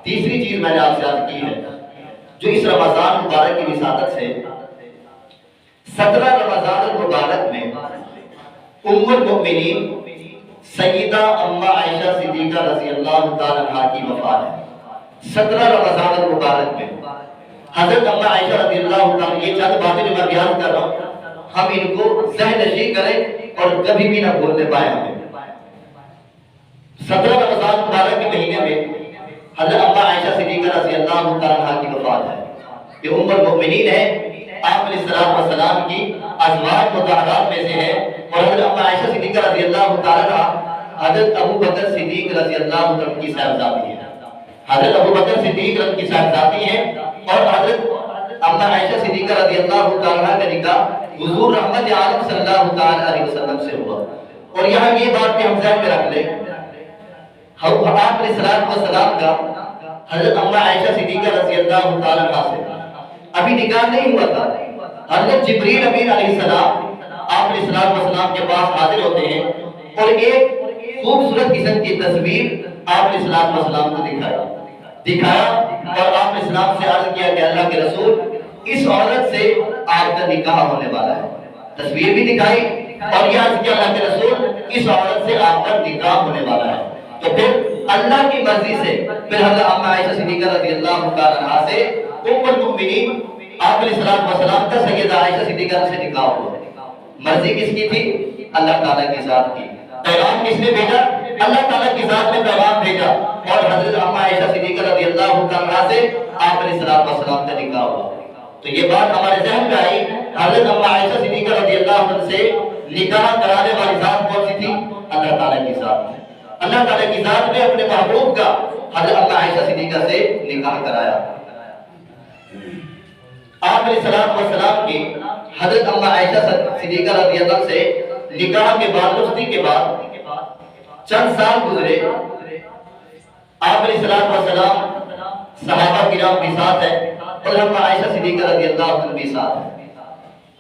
تیسری چیز میں نے آپ سے عرض کی ہے جو اس رمضان مبارک کی وساطت سے 17 رمضان المبارک میں ام المؤمنین سیدہ اما عائشہ صدیقہ رضی اللہ تعالی عنہ کی وفات ہے 17 رمضان المبارک میں حضرت اما عائشہ رضی اللہ تعالی، یہ چند باتیں جو میں بیان کر رہا ہوں ہم ان کو ذہن نشین کریں اور کبھی بھی نہ بھولنے پائیں ہمیں 17 رمضان مبارک کے مہینے میں حضرت اما عائشہ صدیقہ رضی اللہ تعالی عنہ کی وفات ہے یہ ام المؤمنین ہے آپ علیہ السلام کی ازواج مطہرات میں سے ہے اور حضرت اما عائشہ صدیقہ رضی اللہ تعالی عنہ حضرت ابو بکر صدیق رضی اللہ عنہ کی صاحبزادی ہے حضرت ابو بکر صدیق رضی کی صاحبزادی ہے اور حضرت اما عائشہ صدیقہ رضی اللہ تعالی عنہ کا نکاح حضور رحمت عالم صلی اللہ تعالی علیہ وسلم سے ہوا اور یہاں یہ بات بھی ہم ذہن میں رکھ لیں آپ علیہ السلام کا حضرت اما عائشہ صدیقہ رضی اللہ تعالی عنہ سے ابھی نکاح نہیں ہوا تھا حضرت جبریل امین علیہ السلام آپ علیہ السلام کے پاس حاضر ہوتے ہیں اور ایک خوبصورت قسم کی تصویر آپ علیہ السلام کو دکھایا اور آپ علیہ السلام سے عرض کیا کہ اللہ کے رسول اس عورت سے آپ کا نکاح ہونے والا ہے تصویر بھی دکھائی اور یہ عرض کیا اللہ کے رسول اس عورت سے آپ کا نکاح ہونے والا ہے تو پھر اللہ کی مرضی سے پھر حضرت اما عائشہ صدیقہ رضی اللہ تعالی عنہا سے ام المؤمنین آپ علیہ السلام کا سیدہ عائشہ صدیقہ سے نکاح ہوا مرضی کس کی تھی اللہ تعالیٰ کی ذات کی پیغام کس نے بھیجا اللہ تعالیٰ کی ذات نے پیغام بھیجا اور حضرت اما عائشہ صدیقہ رضی اللہ تعالی عنہا سے آپ علیہ السلام کا نکاح ہوا تو یہ بات ہمارے ذہن میں آئی حضرت اما عائشہ صدیقہ رضی اللہ عنہ سے نکاح کرانے والی ذات کون سی تھی اللہ تعالیٰ کی ذات اللہ تعالیٰ کی ذات نے اپنے محبوب کا حضرت اما عائشہ صدیقہ سے نکاح کرایا آپ علیہ السلام کی حضرت اما عائشہ صدیقہ رضی اللہ سے نکاح کے بعد رخصتی کے بعد چند سال گزرے آپ علیہ السلام صحابہ کرام بھی ساتھ ہیں اور اما عائشہ صدیقہ رضی اللہ عنہ بھی ساتھ ہیں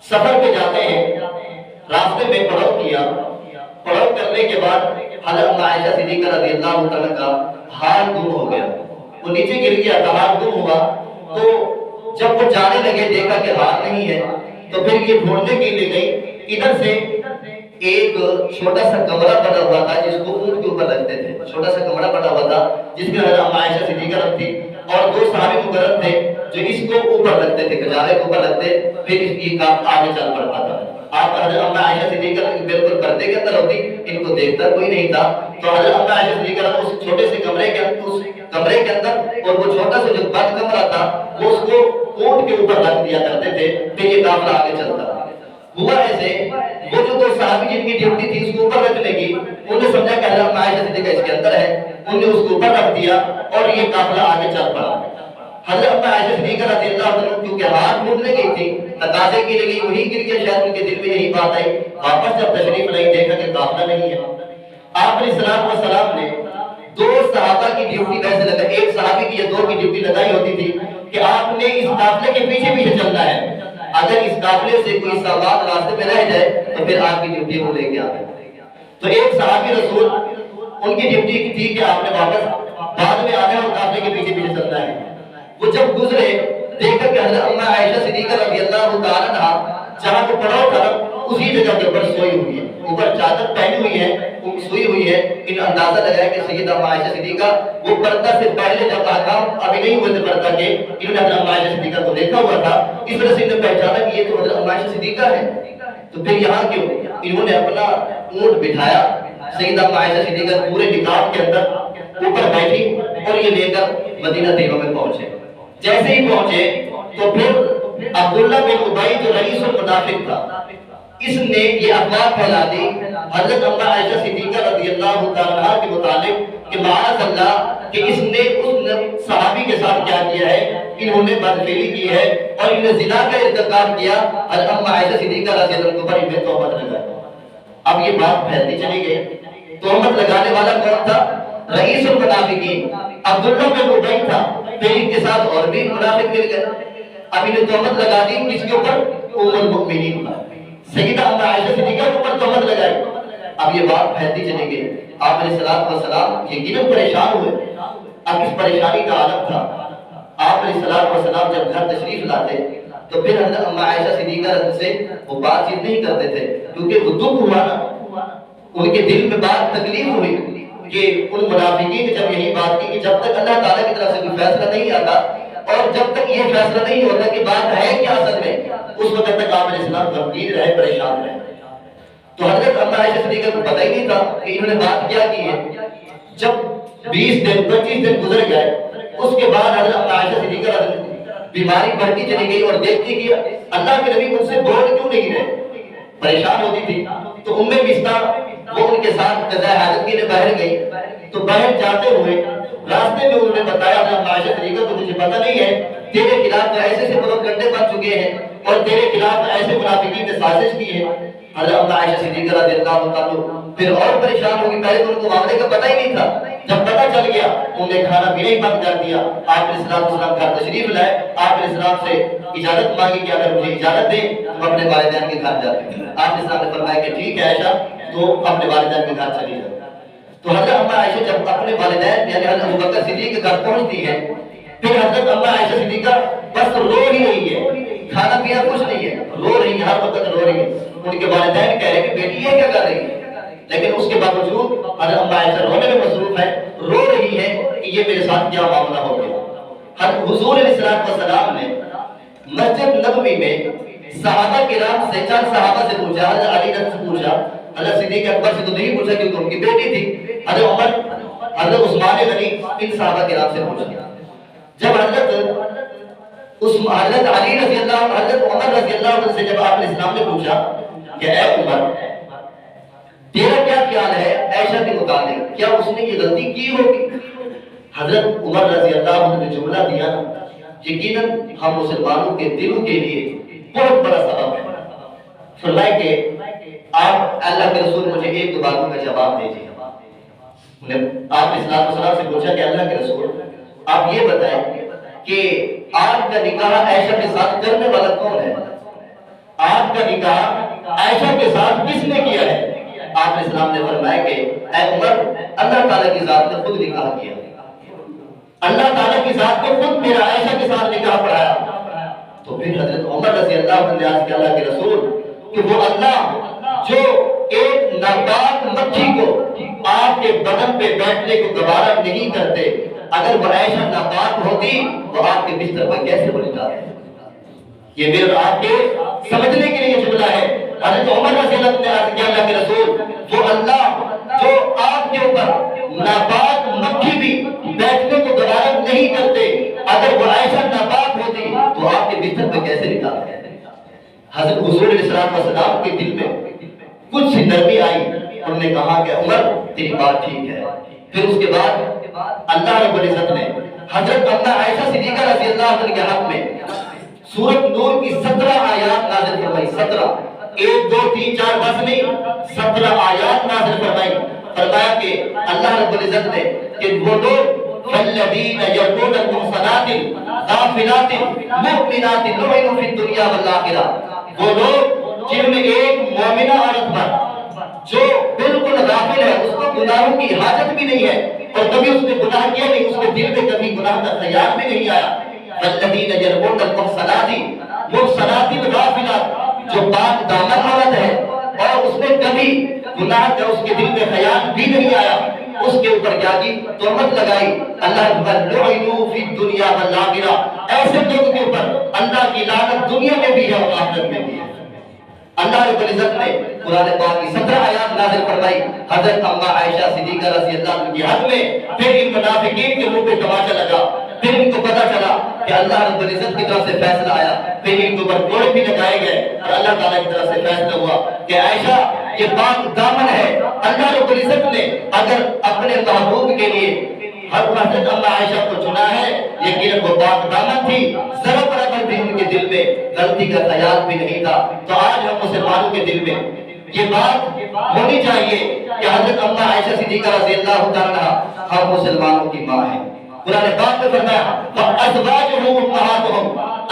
سفر پہ جاتے ہیں راستے میں پڑاؤ کیا پڑاؤ کرنے کے بعد حضرت اما عائشہ صدیقہ رضی اللہ عنہ کا ہاتھ گم ہو گیا وہ نیچے گر گیا تو ہاتھ گم ہوا تو جب وہ جانے لگے دیکھا کہ ہاتھ نہیں ہے تو پھر یہ ڈھونڈنے کے لیے گئی ادھر سے ایک چھوٹا سا کمرہ بنا ہوا تھا جس کو اونٹ کے اوپر رکھتے تھے چھوٹا سا کمرہ بنا ہوا تھا جس میں حضرت اما عائشہ صدیقہ رکھتی اور دو صحابی مقرر تھے جو اس کو اوپر رکھتے تھے کجارے کو اوپر رکھتے پھر اس کی کام آگے چل پڑتا تھا آپ حضرت اما عائشہ صدیقہ بالکل پردے کے اندر ہوتی ان کو دیکھتا کوئی نہیں تھا تو حضرت اما عائشہ صدیقہ اس چھوٹے سے کمرے کے اندر اور وہ چھوٹا سا جو بند کمرہ تھا وہ اس کو اونٹ کے اوپر رکھ دیا کرتے تھے پھر یہ قافلہ آگے چلتا ہوا ایسے وہ جو دو صحابی جن کی ڈیوٹی تھی اس کو اوپر رکھنے کی انہوں نے سمجھا کہ حضرت عائشہ صدیقہ اس کے اندر ہے انہوں نے اس کو اوپر رکھ دیا اور یہ قافلہ آگے چل پڑا حضرت عائشہ صدیقہ رضی اللہ عنہ کیونکہ ہاتھ ڈھونڈنے گئی تھی تقاضے کے لیے گئی وہی گر گیا شاید ان کے دل میں یہی بات آئی واپس جب تشریف لائی دیکھا کہ قافلہ نہیں ہے آپ علیہ السلام نے دو صحابہ کی ڈیوٹی ویسے لگائی ایک صحابی کی یا دو کی ڈیوٹی لگائی ہوتی تھی کہ آپ نے اس قافلے کے پیچھے پیچھے چلنا ہے اگر اس قافلے سے کوئی سامان راستے میں رہ جائے تو پھر آپ کی ڈیوٹی وہ لے کے آئے تو ایک صحابی رسول ان کی ڈیوٹی تھی کہ آپ نے واپس بعد میں آنا ہے اور قافلے کے پیچھے پیچھے چلنا ہے وہ جب گزرے دیکھا کہ حضرت اما عائشہ صدیقہ رضی اللہ تعالی عنہا جہاں وہ پڑاؤ تھا اسی جگہ کے اوپر سوئی ہوئی ہے اوپر چادر پہنی ہوئی ہے سوئی ہوئی ہے ان اندازہ لگایا کہ سیدہ اما عائشہ صدیقہ وہ پردہ سے پہلے جب احکام ابھی نہیں ہوئے تھے پردہ کے انہوں نے حضرت اما عائشہ صدیقہ کو دیکھا ہوا تھا اس وجہ سے انہوں نے پہچانا کہ یہ تو حضرت اما عائشہ صدیقہ ہے تو پھر یہاں کیوں انہوں نے اپنا اونٹ بٹھایا سیدہ اما عائشہ صدیقہ پورے نقاب کے اندر اوپر بیٹھی اور یہ لے کر مدینہ طیبہ میں پہنچے جیسے ہی پہنچے تو پھر عبداللہ بن ابی جو رئیس المنافق تھا اس نے یہ افواہ پھیلا دی حضرت اما عائشہ صدیقہ رضی اللہ تعالی عنہا کے متعلق کہ معاذ اللہ کہ اس نے اس صحابی کے ساتھ کیا کیا ہے انہوں نے بدفعلی کی ہے اور انہوں نے زنا کا ارتکاب کیا حضرت اما عائشہ صدیقہ رضی اللہ عنہا پر انہیں تہمت لگائی اب یہ بات پھیلتی چلی گئی تہمت لگانے والا کون تھا رئیس المنافقین عبداللہ بن ابی تھا پھر ان کے ساتھ اور بھی منافق مل گئے اب انہیں تہمت لگا دی کس کے اوپر ام المؤمنین پر سیدہ اما عائشہ صدیقہ کے اوپر تہمت لگائی اب یہ بات پھیلتی چلی گئی آپ علیہ السلام یقیناً پریشان ہوئے اب کس پریشانی کا عالم تھا. آپ علیہ السلام جب گھر تشریف لاتے تو پھر حضرت اما عائشہ صدیقہ رضی سے وہ بات چیت نہیں کرتے تھے، کیونکہ وہ دکھ ہوا نا، ان کے دل میں بات تکلیف ہوئی کہ ان منافقین نے جب یہی بات کی کہ جب تک اللہ تعالیٰ کی طرف سے کوئی فیصلہ نہیں آتا اور جب تک یہ فیصلہ نہیں ہوتا کہ بات ہے کیا اصل میں، اس وقت تک آپ علیہ السلام غمگین رہے، پریشان رہے. تو حضرت اما عائشہ صدیقہ کو پتہ ہی نہیں تھا کہ انہوں نے بات کیا کی ہے. جب 20 دن 25 دن گزر گئے، اس کے بعد حضرت اما عائشہ صدیقہ بیماری بڑھتی چلی گئی اور دیکھتی کہ اللہ کے نبی مجھ سے بول کیوں نہیں رہے، پریشان ہوتی تھی. تو ام مصطح وہ ان کے ساتھ قضاء حاجت کے لیے باہر گئی. تو باہر جاتے ہوئے راستے میں انہوں نے بتایا حضرت اما عائشہ صدیقہ کو مجھے پتہ نہیں ہے تیرے خلاف ایسے سے پروپیگنڈے بن چکے ہیں اور تیرے خلاف ایسے منافقین نے سازش کی ہے. حضرت اما عائشہ صدیقہ رضی اللہ عنہ پھر اور پریشان ہو گئی. پہلے تو ان کو معاملے کا پتہ ہی نہیں تھا. جب پتہ چل گیا انہوں نے کھانا پینا ہی بند کر دیا. آپ علیہ السلام گھر تشریف لائے. آپ علیہ السلام سے اجازت مانگی کہ اگر مجھے اجازت دیں تو اپنے والدین کے گھر جاتے ہیں. آپ علیہ السلام نے فرمایا کہ ٹھیک ہے عائشہ تو اپنے والدین کے گھر چلی جاؤ. تو حضرت اما عائشہ جب اپنے والدین یعنی حضرت ابوبکر صدیق کے گھر پہنچتی ہے، پھر حضرت اما عائشہ صدیقہ بس رو ہی رہی ہے، کھانا پینا کچھ نہیں ہے، رو رہی ہے، ہر وقت رو رہی ہے. ان کے والدین کہہ رہے ہیں کہ بیٹی یہ کیا کر رہی ہے، لیکن اس کے باوجود حضرت اما عائشہ رونے میں مصروف ہے، رو رہی ہے کہ یہ میرے ساتھ کیا معاملہ ہو گیا. حضرت حضور علیہ السلام نے مسجد نبوی میں صحابہ کرام سے چند صحابہ سے پوچھا، حضرت علی رضی سے پوچھا، حضرت صدیق اکبر سے تو نہیں پوچھا کیونکہ ان کی بیٹی تھی، حضرت عمر، حضرت عثمان غنی، ان صحابہ کرام سے پوچھا. جب حضرت علی رضی اللہ عنہ، حضرت عمر رضی اللہ عنہ سے جب آپ علیہ السلام نے پوچھا کہ اے عمر تیرا کیا خیال ہے عائشہ کے متعلق، کیا اس نے یہ غلطی کی ہوگی؟ حضرت عمر رضی اللہ عنہ نے جملہ دیا نا، یقیناً ہم مسلمانوں کے دلوں کے لیے بہت بڑا سبب ہے. فرمائے کہ آپ اللہ کے رسول مجھے ایک دو باتوں کا جواب دیجیے. آپ علیہ السلام سے پوچھا کہ اللہ کے رسول آپ یہ بتائیں کہ آپ کا نکاح عائشہ کے ساتھ کرنے والا کون ہے؟ آپ کا نکاح عائشہ کے ساتھ کس نے کیا ہے؟ آپ علیہ السلام نے فرمایا کہ اے عمر اللہ تعالیٰ کی ذات نے خود نکاح کیا، اللہ تعالیٰ کی ذات نے خود میرا عائشہ کے ساتھ نکاح پڑھایا. تو پھر حضرت عمر رضی اللہ عنہ نے عرض کیا اللہ کے رسول کہ وہ اللہ جو ایک ناپاک مکھی کو آپ کے بدن پہ بیٹھنے کو گوارا نہیں کرتے، اگر وہ عائشہ ناپاک ہوتی تو آپ کے بستر پر کیسے بن جاتے؟ یہ میرے آپ کے سمجھنے کے لیے جملہ ہے. حضرت عمر رضی اللہ عنہ نے عرض کیا اللہ کے رسول وہ اللہ جو آپ کے اوپر ناپاک مکھی بھی بیٹھنے کو گوارا نہیں کرتے، اگر وہ عائشہ ناپاک ہوتی تو آپ کے بستر پر کیسے نکالتے؟ حضرت حضور علیہ السلام کے دل میں کچھ نرمی آئی. انہوں نے کہا کہ عمر تیری بات ٹھیک ہے. پھر اس کے بعد اللہ رب العزت نے حضرت اما عائشہ صدیقہ رضی اللہ عنہ کے حق میں سورۃ نور کی 17 آیات نازل فرمائی. 17 1 2 3 4 5 نہیں 17 آیات نازل فرمائی. فرمایا کہ اللہ رب العزت نے کہ وہ لوگ الذین یرمون المحصنات غافلات مؤمنات لعنوا فی الدنیا والآخرہ، وہ لوگ جن میں ایک مومنہ عورت پر جو بالکل غافل ہے، اس کو گناہوں کی حاجت بھی نہیں ہے اور کبھی اس نے گناہ کیا نہیں، اس کے دل میں کبھی گناہ کا خیال بھی نہیں آیا. الذین یرمون المحصنات الغافلات، جو پاک دامن عورت ہے اور اس نے کبھی گناہ کا اس کے دل میں خیال بھی نہیں آیا، اس کے اوپر کیا کی تہمت لگائی. اللہ لعنوا فی الدنیا والآخرہ، ایسے لوگوں کے اوپر اللہ کی لعنت دنیا میں بھی ہے اور آخرت میں بھی ہے. اللہ رب العزت نے قرآن پاک کی 17 آیات نازل فرمائی حضرت اما عائشہ صدیقہ رضی اللہ عنہ کی حق میں. پھر ان منافقین کے منہ پہ تماچا لگا، پھر ان کو پتا چلا کہ اللہ رب العزت کی طرف سے فیصلہ آیا. پھر ان کے اوپر کوڑے بھی لگائے گئے اور اللہ تعالیٰ کی طرف سے فیصلہ ہوا کہ عائشہ یہ پاک دامن ہے. اللہ رب العزت نے اگر اپنے محبوب کے لیے حضرت اما عائشہ کو چنا ہے، یقیناً وہ پاک دامن تھی، ذرا برابر بھی ان کے دل میں غلطی کا خیال بھی نہیں تھا. تو آج ہم مسلمانوں کے دل میں یہ بات ہونی چاہیے کہ حضرت اما عائشہ صدیقہ رضی اللہ تعالیٰ ہم مسلمانوں کی ماں ہیں. قرآن پاک میں فرمایا وَأَزْوَاجُهُ أُمَّهَاتُهُمْ،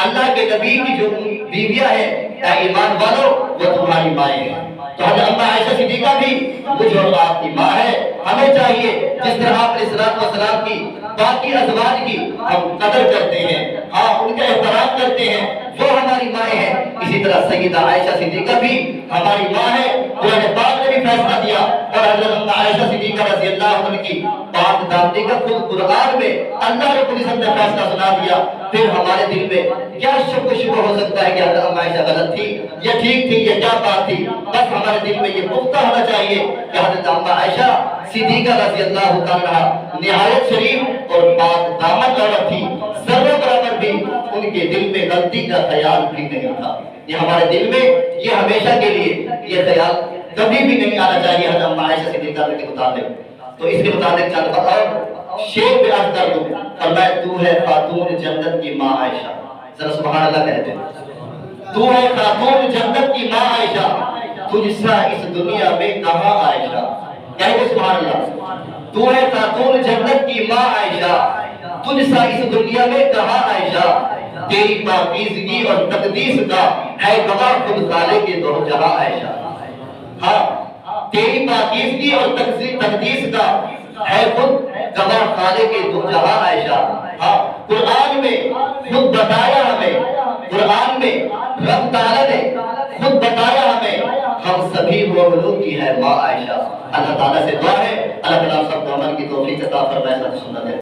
اللہ کے نبی کی جو بیویاں ہیں اے ایمان والو وہ تمہاری مائیں ہیں. تو حضرت اما عائشہ صدیقہ بھی مجھ اور آپ کی ماں ہے. ہمیں چاہیے جس طرح آپ علیہ السلام کی باقی ازواج کی ہم قدر کرتے ہیں، ہاں ان کا احترام کرتے ہیں، وہ ہماری مائیں ہیں۔ اسی طرح سیدہ عائشہ صدیقہ بھی ہماری ماں ہے۔ قرآن پاک نے بھی فیصلہ دیا اور حضرت عائشہ صدیقہ رضی اللہ عنہ کی پاک دامنی کا خود قرآن میں اللہ رب العزت نے فیصلہ سنا دیا۔ پھر ہمارے دل میں کیا شک و شبہ ہو سکتا ہے کہ حضرت عائشہ غلط تھی یا ٹھیک تھی یا کیا بات تھی؟ بس ہمارے دل میں یہ پختہ ہونا چاہیے کہ حضرت عائشہ صدیقہ رضی اللہ عنہا نہایت شریف اور پاک دامن عورت تھی، ذرہ برابر بھی ان کے دل میں غلطی کا خیال بھی نہیں تھا۔ یہ ہمارے دل میں یہ ہمیشہ کے لیے یہ خیال کبھی بھی نہیں آنا چاہیے حضرت عائشہ صدیقہ کے متعلق۔ تو اس کے متعلق چند اور شعر بیان کر دوں، اور میں تو ہے خاتون جنت کی ماں عائشہ، ذرا سبحان اللہ کہتے ہیں۔ تو ہے خاتون جنت کی ماں عائشہ، تجھ سا اس دنیا میں کہاں عائشہ، کہتے سبحان اللہ۔ تو ہے خاتون جنت کی ماں عائشہ، تجھ سا اس دنیا میں کہاں عائشہ، تیری پاکیزگی اور تقدیس کا ہے گواہ خود خالق کے دو جہاں عائشہ۔ ہاں تیری پاکیزگی اور تقدیس کا ہے خود گواہ خالق کے دو جہاں عائشہ۔ ہاں قرآن میں خود بتایا ہمیں، قرآن میں رب تعالیٰ نے خود بتایا ہمیں، ہم سبھی مومنوں کی ہے ماں عائشہ۔ اللہ تعالیٰ سے دعا ہے اللہ تعالیٰ سب کو عمل کی توفیق عطا فرمائے۔ سب سنت ہے۔